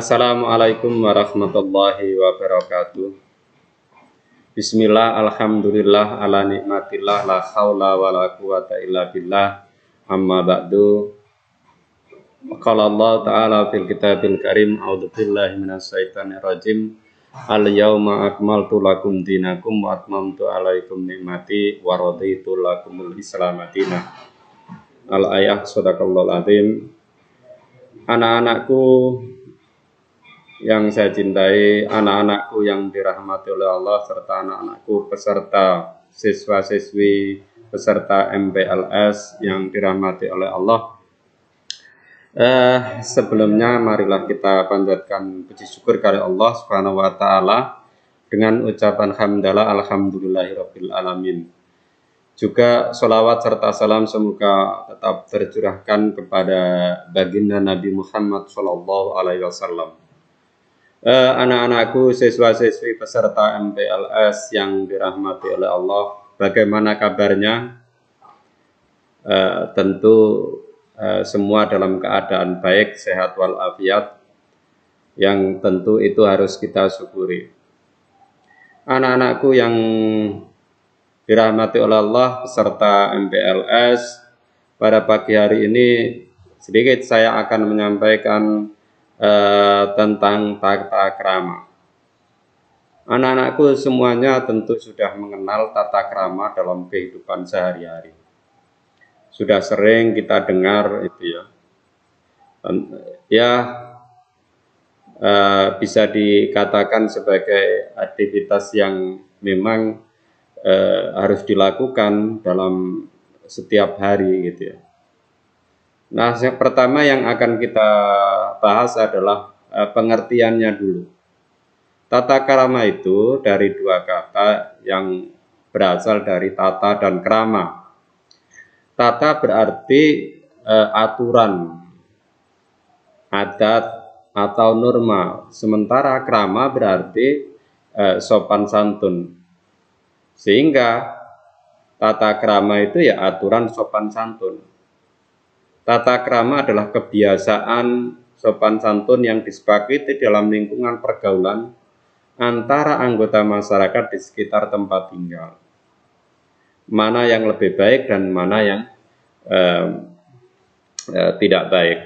Assalamualaikum warahmatullahi wabarakatuh. Bismillah, alhamdulillah, ala nikmatillah, la haula wa la quwata illa billah. Amma ba'du. Qala Allah ta'ala fil kitabil karim, a'udzu billahi minasyaitonir rajim. Al yauma akmaltu lakum dinakum wa atmamtu alaikum nikmati wa raditu lakumul Islam madinah. Al ayah sadaqallahul azim. Anak-anakku yang saya cintai, anak-anakku yang dirahmati oleh Allah, serta anak-anakku peserta siswa-siswi peserta MPLS yang dirahmati oleh Allah. Sebelumnya marilah kita panjatkan puji syukur kepada Allah Subhanahu wa taala dengan ucapan hamdalah alhamdulillahirabbil alamin. Juga sholawat serta salam semoga tetap tercurahkan kepada baginda Nabi Muhammad sallallahu alaihi wasallam. Anak-anakku, siswa-siswi peserta MPLS yang dirahmati oleh Allah, bagaimana kabarnya? Tentu semua dalam keadaan baik, sehat walafiat, yang tentu itu harus kita syukuri. Anak-anakku yang dirahmati oleh Allah peserta MPLS, pada pagi hari ini sedikit saya akan menyampaikan tentang tata krama. Anak-anakku semuanya tentu sudah mengenal tata krama dalam kehidupan sehari-hari. Sudah sering kita dengar itu ya. Bisa dikatakan sebagai aktivitas yang memang harus dilakukan dalam setiap hari gitu ya. Nah, yang pertama yang akan kita bahas adalah pengertiannya dulu. Tata krama itu dari dua kata yang berasal dari tata dan krama. Tata berarti aturan, adat atau norma, sementara krama berarti sopan santun. Sehingga tata krama itu ya aturan sopan santun. Tata krama adalah kebiasaan sopan santun yang disepakati dalam lingkungan pergaulan antara anggota masyarakat di sekitar tempat tinggal. Mana yang lebih baik dan mana yang tidak baik.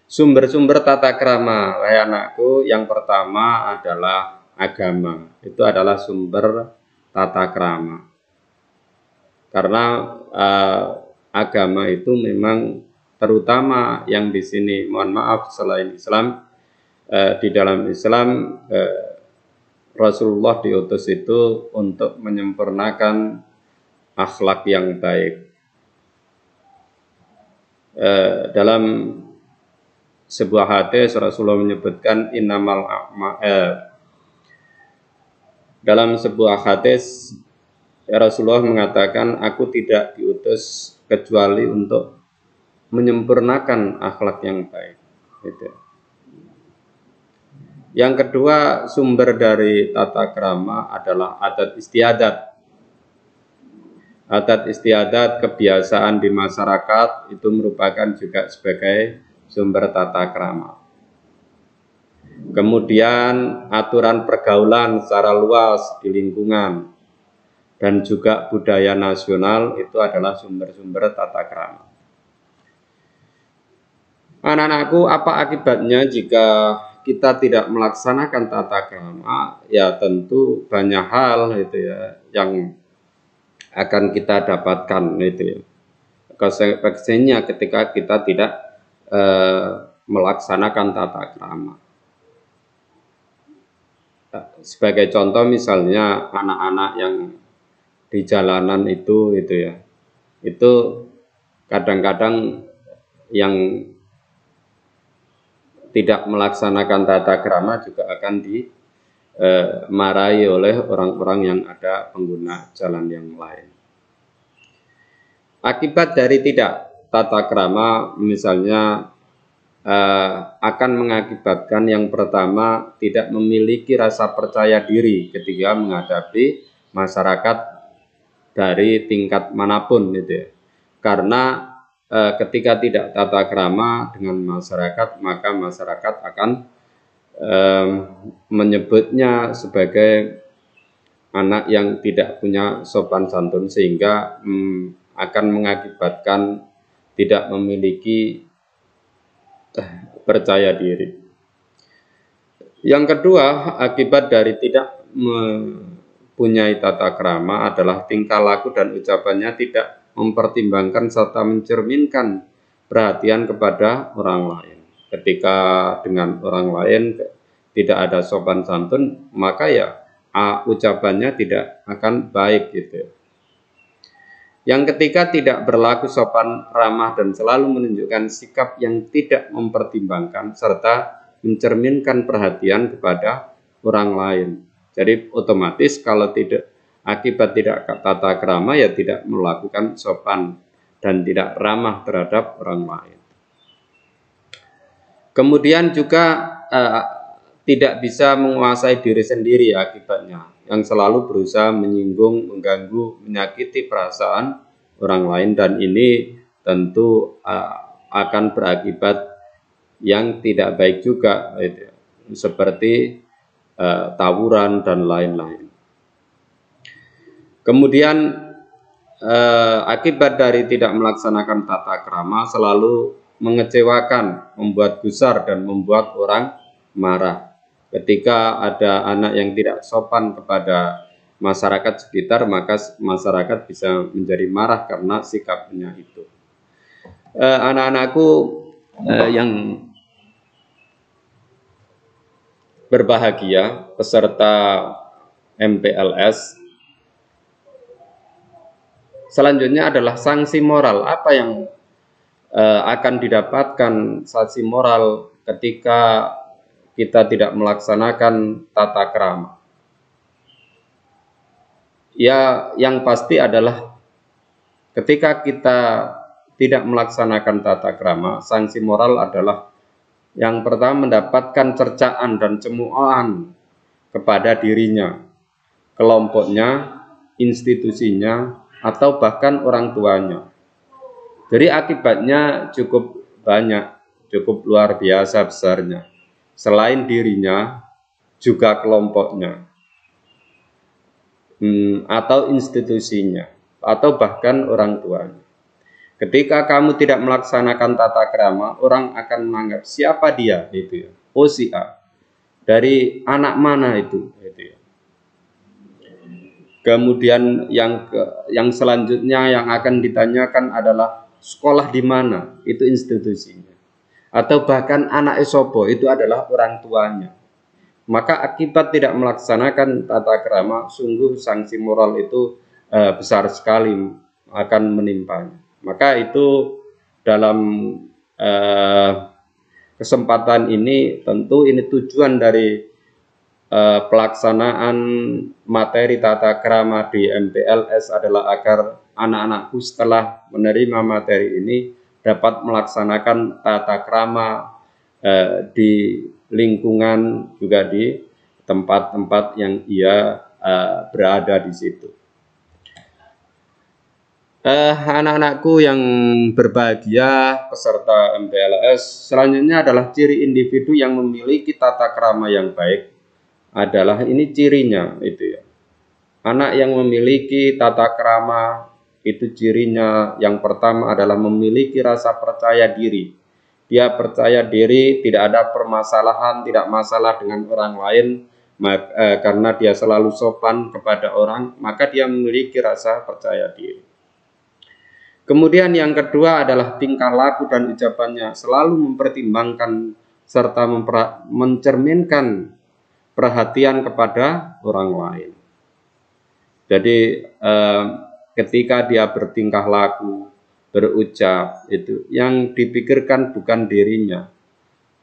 Sumber-sumber tata krama, anakku, yang pertama adalah agama. Itu adalah sumber tata krama. Karena agama itu memang terutama yang di sini, mohon maaf, selain Islam, di dalam Islam Rasulullah diutus itu untuk menyempurnakan akhlak yang baik. Dalam sebuah hadis Rasulullah menyebutkan dalam sebuah hadis Rasulullah mengatakan, aku tidak diutus kecuali untuk menyempurnakan akhlak yang baik. Gitu. Yang kedua, sumber dari tata krama adalah adat istiadat. Adat istiadat, kebiasaan di masyarakat itu merupakan juga sebagai sumber tata krama. Kemudian aturan pergaulan secara luas di lingkungan dan juga budaya nasional itu adalah sumber-sumber tata krama. Anak-anakku, apa akibatnya jika kita tidak melaksanakan tata krama? Ya tentu banyak hal itu ya yang akan kita dapatkan itu ya. Konsekuensinya ketika kita tidak melaksanakan tata krama. Sebagai contoh misalnya anak-anak yang di jalanan itu ya. Itu kadang-kadang yang tidak melaksanakan tata krama juga akan dimarahi oleh orang-orang yang ada pengguna jalan yang lain. Akibat dari tidak tata krama misalnya akan mengakibatkan yang pertama tidak memiliki rasa percaya diri ketika menghadapi masyarakat dari tingkat manapun gitu ya. Karena ketika tidak tata krama dengan masyarakat, maka masyarakat akan menyebutnya sebagai anak yang tidak punya sopan santun, sehingga akan mengakibatkan tidak memiliki percaya diri. Yang kedua, akibat dari tidak mempunyai tata krama adalah tingkah laku dan ucapannya tidak mempertimbangkan serta mencerminkan perhatian kepada orang lain. Ketika dengan orang lain tidak ada sopan santun, maka ya ucapannya tidak akan baik gitu. Yang ketiga, tidak berlaku sopan, ramah, dan selalu menunjukkan sikap yang tidak mempertimbangkan serta mencerminkan perhatian kepada orang lain. Jadi otomatis kalau tidak, akibat tidak tata krama, ya tidak melakukan sopan dan tidak ramah terhadap orang lain. Kemudian juga tidak bisa menguasai diri sendiri akibatnya, yang selalu berusaha menyinggung, mengganggu, menyakiti perasaan orang lain, dan ini tentu akan berakibat yang tidak baik juga, seperti tawuran dan lain-lain. Kemudian akibat dari tidak melaksanakan tata krama selalu mengecewakan, membuat gusar, dan membuat orang marah. Ketika ada anak yang tidak sopan kepada masyarakat sekitar, maka masyarakat bisa menjadi marah karena sikapnya itu. Anak-anakku yang berbahagia, peserta MPLS, selanjutnya adalah sanksi moral. Apa yang akan didapatkan sanksi moral ketika kita tidak melaksanakan tata krama? Ya, yang pasti adalah ketika kita tidak melaksanakan tata krama, sanksi moral adalah yang pertama mendapatkan cercaan dan cemoohan kepada dirinya, kelompoknya, institusinya, atau bahkan orang tuanya. Jadi akibatnya cukup banyak, cukup luar biasa besarnya. Selain dirinya, juga kelompoknya, atau institusinya, atau bahkan orang tuanya. Ketika kamu tidak melaksanakan tata krama, orang akan menganggap siapa dia, itu ya. Oh, si A. Dari anak mana itu ya. Kemudian yang selanjutnya yang akan ditanyakan adalah sekolah di mana, itu institusinya. Atau bahkan anak esopo, itu adalah orang tuanya. Maka akibat tidak melaksanakan tata krama, sungguh sanksi moral itu besar sekali akan menimpanya. Maka itu dalam kesempatan ini, tentu ini tujuan dari pelaksanaan materi tata krama di MPLS adalah agar anak-anakku setelah menerima materi ini dapat melaksanakan tata krama di lingkungan, juga di tempat-tempat yang ia berada di situ. Anak-anakku yang berbahagia, peserta MPLS, selanjutnya adalah ciri individu yang memiliki tata krama yang baik. Adalah ini cirinya, itu ya. Anak yang memiliki tata krama itu cirinya yang pertama adalah memiliki rasa percaya diri. Dia percaya diri, tidak ada permasalahan, tidak masalah dengan orang lain, karena dia selalu sopan kepada orang, maka dia memiliki rasa percaya diri. Kemudian yang kedua adalah tingkah laku dan ucapannya selalu mempertimbangkan serta mencerminkan perhatian kepada orang lain. Jadi ketika dia bertingkah laku, berucap, itu yang dipikirkan bukan dirinya,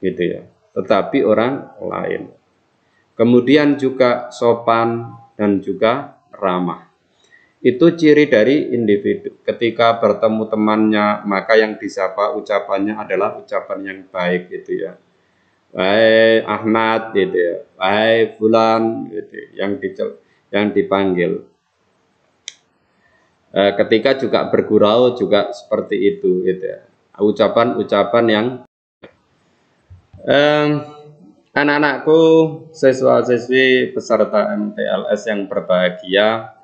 gitu ya, tetapi orang lain. Kemudian juga sopan dan juga ramah. Itu ciri dari individu. Ketika bertemu temannya, maka yang disapa ucapannya adalah ucapan yang baik, gitu ya. Wahai Ahmad, gitu ya. Wahai Fulan, gitu, yang dipanggil. ketika juga bergurau juga seperti itu gitu ya. Ucapan-ucapan yang anak-anakku, siswa-siswi peserta MTLS yang berbahagia,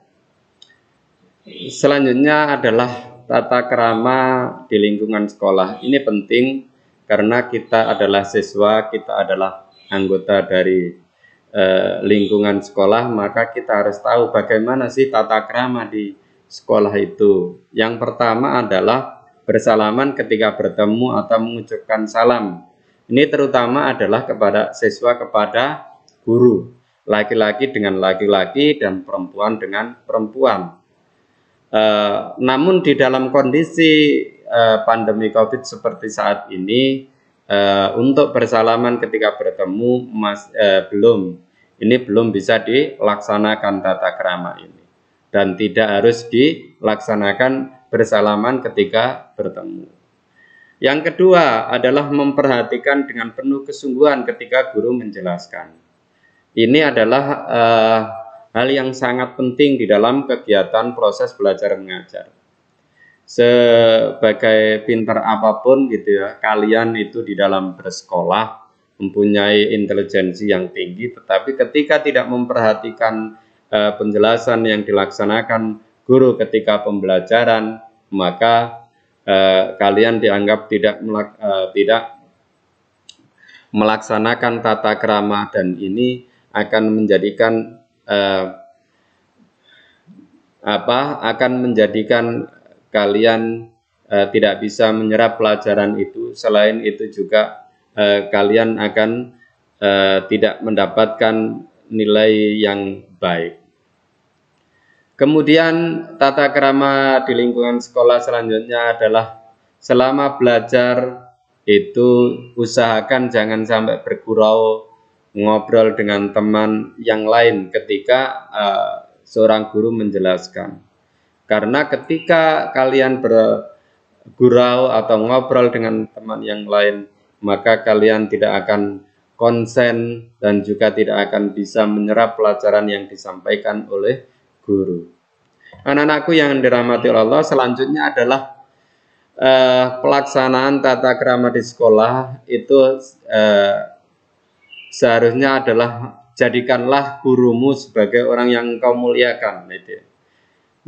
selanjutnya adalah tata krama di lingkungan sekolah. Ini penting karena kita adalah siswa, kita adalah anggota dari lingkungan sekolah, maka kita harus tahu bagaimana sih tata krama di sekolah itu. Yang pertama adalah bersalaman ketika bertemu atau mengucapkan salam. Ini terutama adalah kepada siswa kepada guru, laki-laki dengan laki-laki dan perempuan dengan perempuan. Namun di dalam kondisi pandemi COVID seperti saat ini, untuk bersalaman ketika bertemu belum bisa dilaksanakan tata krama ini, dan tidak harus dilaksanakan bersalaman ketika bertemu. Yang kedua adalah memperhatikan dengan penuh kesungguhan ketika guru menjelaskan. Ini adalah hal yang sangat penting di dalam kegiatan proses belajar mengajar. Sebagai pintar apapun gitu ya, kalian itu di dalam bersekolah mempunyai intelijensi yang tinggi, tetapi ketika tidak memperhatikan penjelasan yang dilaksanakan guru ketika pembelajaran, maka kalian dianggap tidak melaksanakan tata krama, dan ini akan menjadikan kalian tidak bisa menyerap pelajaran itu. Selain itu juga kalian akan tidak mendapatkan nilai yang baik. Kemudian tata krama di lingkungan sekolah selanjutnya adalah selama belajar itu usahakan jangan sampai bergurau ngobrol dengan teman yang lain ketika seorang guru menjelaskan. Karena ketika kalian bergurau atau ngobrol dengan teman yang lain, maka kalian tidak akan konsen dan juga tidak akan bisa menyerap pelajaran yang disampaikan oleh guru. Anak-anakku yang dirahmati Allah, selanjutnya adalah pelaksanaan tata krama di sekolah itu seharusnya adalah jadikanlah gurumu sebagai orang yang engkau muliakan, gitu.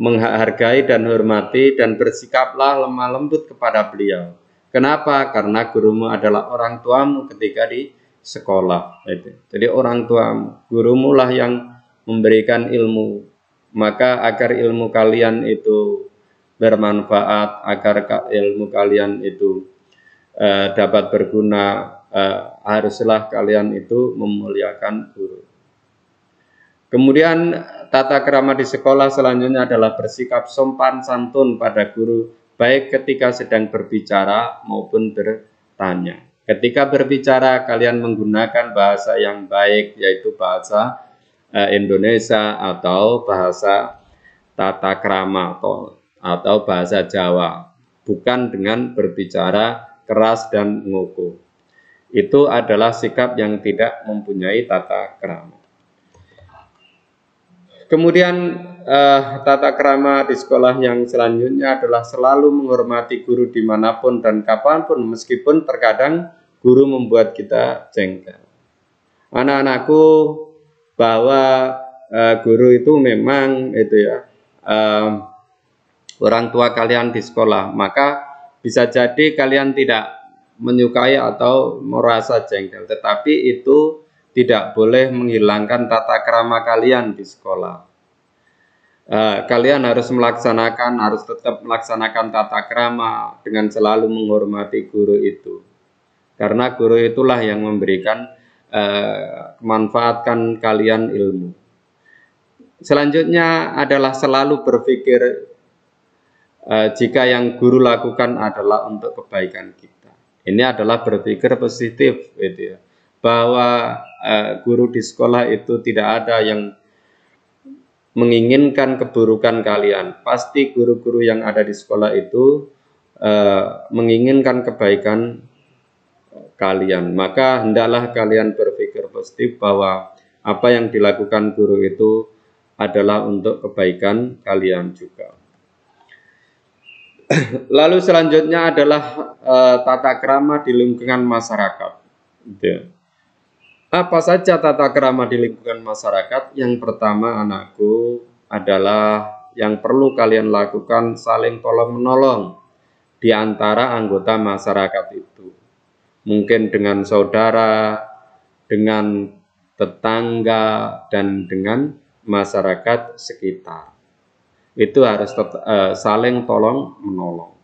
Menghargai dan hormati dan bersikaplah lemah lembut kepada beliau. Kenapa? Karena gurumu adalah orang tuamu ketika di sekolah, gitu. Jadi orang tuamu, gurumu lah yang memberikan ilmu. Maka agar ilmu kalian itu bermanfaat, agar ilmu kalian itu dapat berguna, haruslah kalian itu memuliakan guru. Kemudian tata krama di sekolah selanjutnya adalah bersikap sopan santun pada guru, baik ketika sedang berbicara maupun bertanya. Ketika berbicara kalian menggunakan bahasa yang baik, yaitu bahasa Indonesia atau bahasa tata krama atau bahasa Jawa, bukan dengan berbicara keras dan mengukuh. Itu adalah sikap yang tidak mempunyai tata krama. Kemudian tata krama di sekolah yang selanjutnya adalah selalu menghormati guru dimanapun dan kapanpun, meskipun terkadang guru membuat kita jengkel. Anak-anakku, bahwa guru itu memang itu ya orang tua kalian di sekolah, maka bisa jadi kalian tidak menyukai atau merasa jengkel, tetapi itu tidak boleh menghilangkan tata krama kalian di sekolah. Kalian harus tetap melaksanakan tata krama dengan selalu menghormati guru itu, karena guru itulah yang memberikan memanfaatkan kalian ilmu. Selanjutnya adalah selalu berpikir jika yang guru lakukan adalah untuk kebaikan kita. Ini adalah berpikir positif, gitu ya. Bahwa guru di sekolah itu tidak ada yang menginginkan keburukan kalian. Pasti guru-guru yang ada di sekolah itu menginginkan kebaikan kalian. Maka hendaklah kalian berpikir positif bahwa apa yang dilakukan guru itu adalah untuk kebaikan kalian juga. Lalu selanjutnya adalah tata krama di lingkungan masyarakat. Gitu. Apa saja tata krama di lingkungan masyarakat? Yang pertama, anakku, adalah yang perlu kalian lakukan saling tolong-menolong di antara anggota masyarakat itu. Mungkin dengan saudara, dengan tetangga, dan dengan masyarakat sekitar. Itu harus saling tolong-menolong.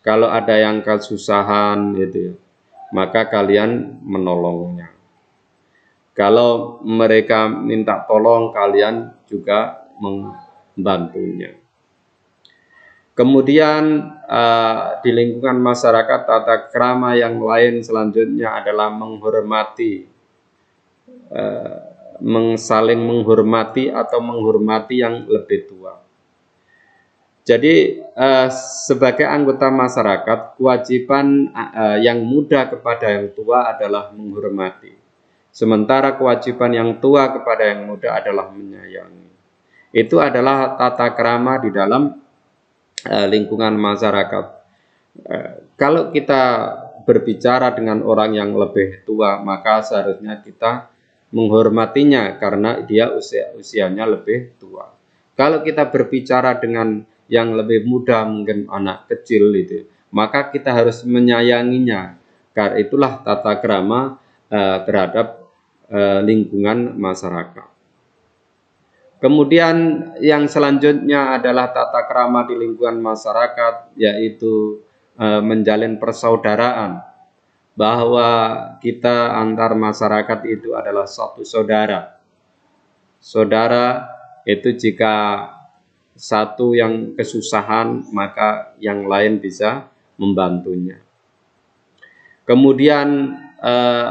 Kalau ada yang kesusahan, gitu ya, maka kalian menolongnya. Kalau mereka minta tolong, kalian juga membantunya. Kemudian di lingkungan masyarakat, tata krama yang lain selanjutnya adalah menghormati, saling menghormati atau menghormati yang lebih tua. Jadi sebagai anggota masyarakat, kewajiban yang muda kepada yang tua adalah menghormati. Sementara kewajiban yang tua kepada yang muda adalah menyayangi. Itu adalah tata krama di dalam lingkungan masyarakat. Kalau kita berbicara dengan orang yang lebih tua, maka seharusnya kita menghormatinya karena dia usianya lebih tua. Kalau kita berbicara dengan yang lebih muda, mungkin anak kecil itu, maka kita harus menyayanginya. Karena itulah tata krama terhadap lingkungan masyarakat. Kemudian yang selanjutnya adalah tata krama di lingkungan masyarakat, yaitu menjalin persaudaraan, bahwa kita antar masyarakat itu adalah satu saudara. Saudara itu jika satu yang kesusahan, maka yang lain bisa membantunya. Kemudian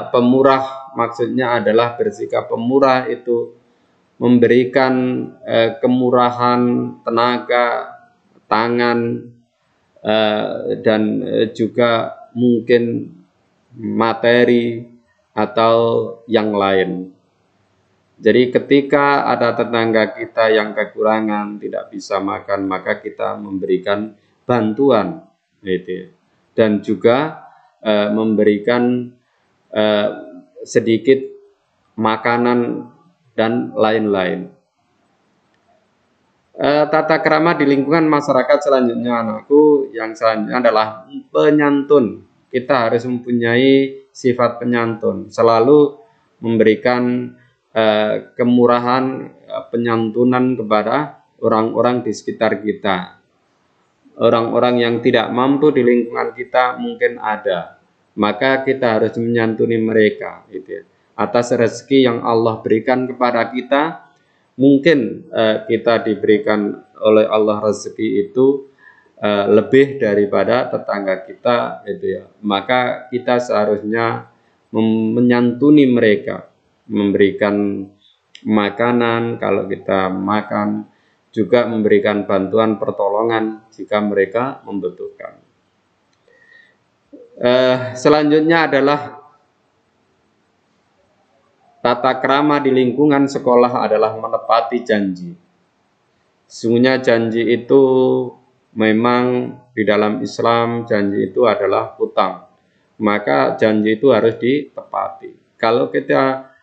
pemurah, maksudnya adalah bersikap pemurah itu memberikan kemurahan tenaga, tangan, dan juga mungkin materi atau yang lain. Jadi ketika ada tetangga kita yang kekurangan, tidak bisa makan, maka kita memberikan bantuan, gitu. Dan juga memberikan sedikit makanan dan lain-lain. Tata krama di lingkungan masyarakat selanjutnya, anakku, yang selanjutnya adalah penyantun. Kita harus mempunyai sifat penyantun, selalu memberikan kemurahan, penyantunan kepada orang-orang di sekitar kita. Orang-orang yang tidak mampu di lingkungan kita mungkin ada, maka kita harus menyantuni mereka, gitu ya. Atas rezeki yang Allah berikan kepada kita, mungkin kita diberikan oleh Allah rezeki itu lebih daripada tetangga kita, gitu ya. Maka kita seharusnya menyantuni mereka, memberikan makanan kalau kita makan, juga memberikan bantuan pertolongan jika mereka membutuhkan. Selanjutnya adalah tata krama di lingkungan sekolah adalah menepati janji. Sesungguhnya janji itu memang di dalam Islam, janji itu adalah hutang. Maka janji itu harus ditepati. Kalau kita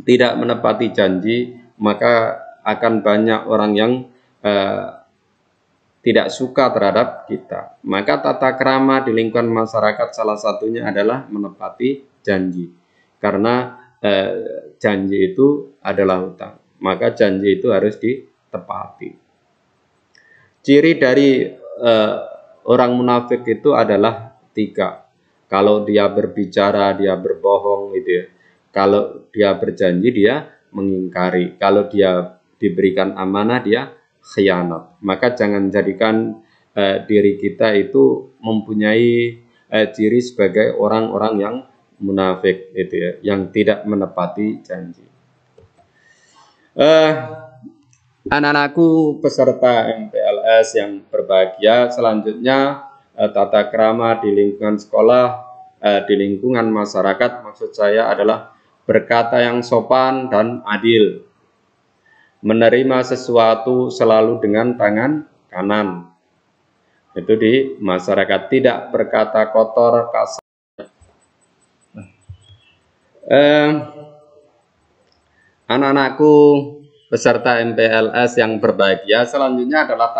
tidak menepati janji, maka akan banyak orang yang tidak suka terhadap kita. Maka tata krama di lingkungan masyarakat salah satunya adalah menepati janji. Karena janji itu adalah hutang. Maka janji itu harus ditepati. Ciri dari orang munafik itu adalah 3. Kalau dia berbicara, dia berbohong, gitu ya. Kalau dia berjanji, dia mengingkari. Kalau dia diberikan amanah, dia khianat. Maka jangan jadikan diri kita itu mempunyai ciri sebagai orang-orang yang munafik, gitu ya, yang tidak menepati janji. Anak-anakku peserta MPLS yang berbahagia, selanjutnya tata krama di lingkungan sekolah, di lingkungan masyarakat, maksud saya adalah berkata yang sopan dan adil. Menerima sesuatu selalu dengan tangan kanan. Itu di masyarakat, tidak berkata kotor, kasar. Anak-anakku peserta MPLS yang berbahagia, selanjutnya adalah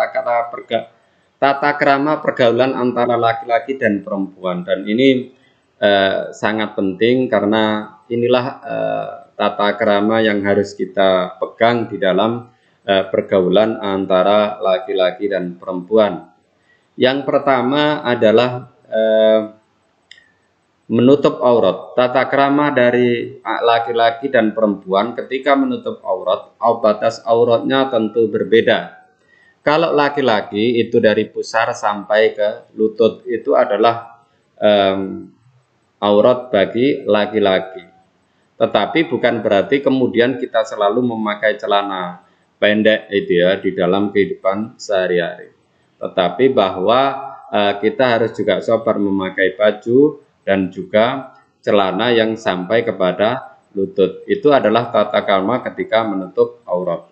tata krama pergaulan antara laki-laki dan perempuan. Dan ini sangat penting karena inilah tata krama yang harus kita pegang di dalam pergaulan antara laki-laki dan perempuan. Yang pertama adalah menutup aurat. Tata krama dari laki-laki dan perempuan ketika menutup aurat, batas auratnya tentu berbeda. Kalau laki-laki itu dari pusar sampai ke lutut, itu adalah aurat bagi laki-laki. Tetapi bukan berarti kemudian kita selalu memakai celana pendek itu ya di dalam kehidupan sehari-hari. Tetapi bahwa kita harus juga sabar memakai baju dan juga celana yang sampai kepada lutut. Itu adalah tata krama ketika menutup aurat.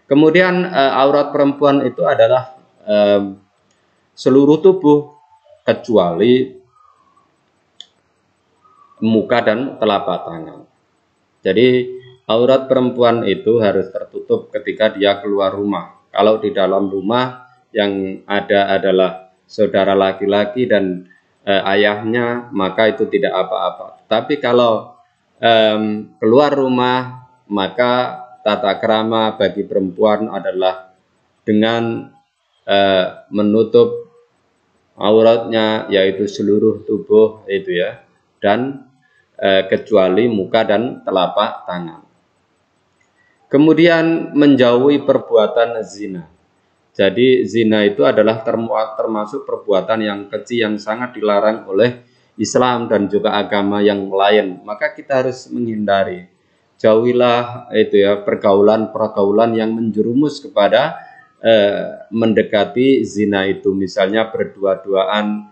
Kemudian aurat perempuan itu adalah seluruh tubuh kecuali muka dan telapak tangan. Jadi aurat perempuan itu harus tertutup ketika dia keluar rumah. Kalau di dalam rumah yang ada adalah saudara laki-laki dan ayahnya, maka itu tidak apa-apa. Tapi kalau keluar rumah, maka tata krama bagi perempuan adalah dengan menutup auratnya, yaitu seluruh tubuh itu ya, dan kecuali muka dan telapak tangan. Kemudian menjauhi perbuatan zina. Jadi zina itu adalah termasuk perbuatan yang keji yang sangat dilarang oleh Islam dan juga agama yang lain. Maka kita harus menghindari. Jauhilah itu ya pergaulan-pergaulan yang menjerumus kepada mendekati zina itu. Misalnya berdua-duaan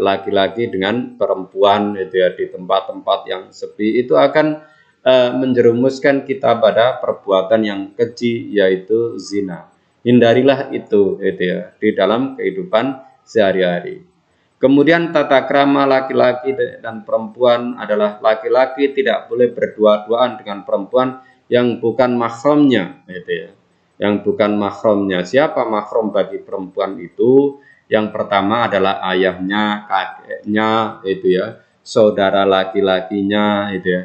laki-laki dengan perempuan itu ya di tempat-tempat yang sepi, itu akan menjerumuskan kita pada perbuatan yang keji, yaitu zina. Hindarilah itu ya di dalam kehidupan sehari-hari. Kemudian tata krama laki-laki dan perempuan adalah laki-laki tidak boleh berdua-duaan dengan perempuan yang bukan mahramnya itu ya. Yang bukan mahramnya. Siapa mahram bagi perempuan itu? Yang pertama adalah ayahnya, kakeknya itu ya, saudara laki-lakinya itu ya.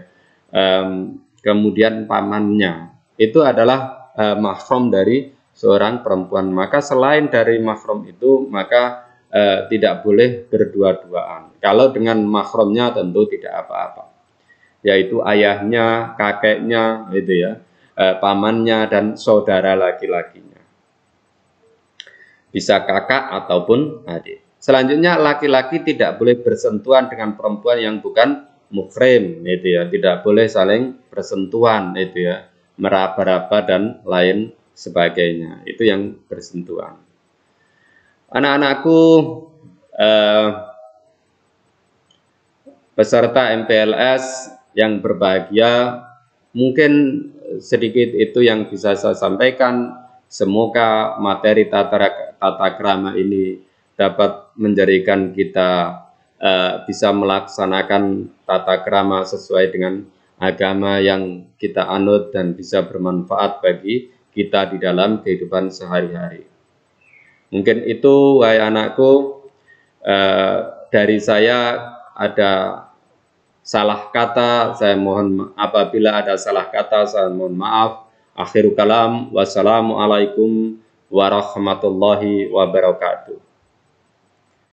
Kemudian pamannya. Itu adalah mahram dari seorang perempuan. Maka selain dari mahram itu, maka tidak boleh berdua-duaan. Kalau dengan mahramnya tentu tidak apa-apa. Yaitu ayahnya, kakeknya itu ya, pamannya dan saudara laki-lakinya. Bisa kakak ataupun adik. Selanjutnya laki-laki tidak boleh bersentuhan dengan perempuan yang bukan muhrim itu ya, tidak boleh saling bersentuhan itu ya, meraba-raba dan lain sebagainya. Itu yang bersentuhan. Anak-anakku peserta MPLS yang berbahagia, mungkin sedikit itu yang bisa saya sampaikan. Semoga materi tata krama ini dapat menjadikan kita bisa melaksanakan tata krama sesuai dengan agama yang kita anut dan bisa bermanfaat bagi kita di dalam kehidupan sehari-hari. Mungkin itu, wahai anakku, dari saya ada salah kata, saya mohon apabila ada salah kata, saya mohon maaf. Akhirul kalam, wassalamualaikum warahmatullahi wabarakatuh.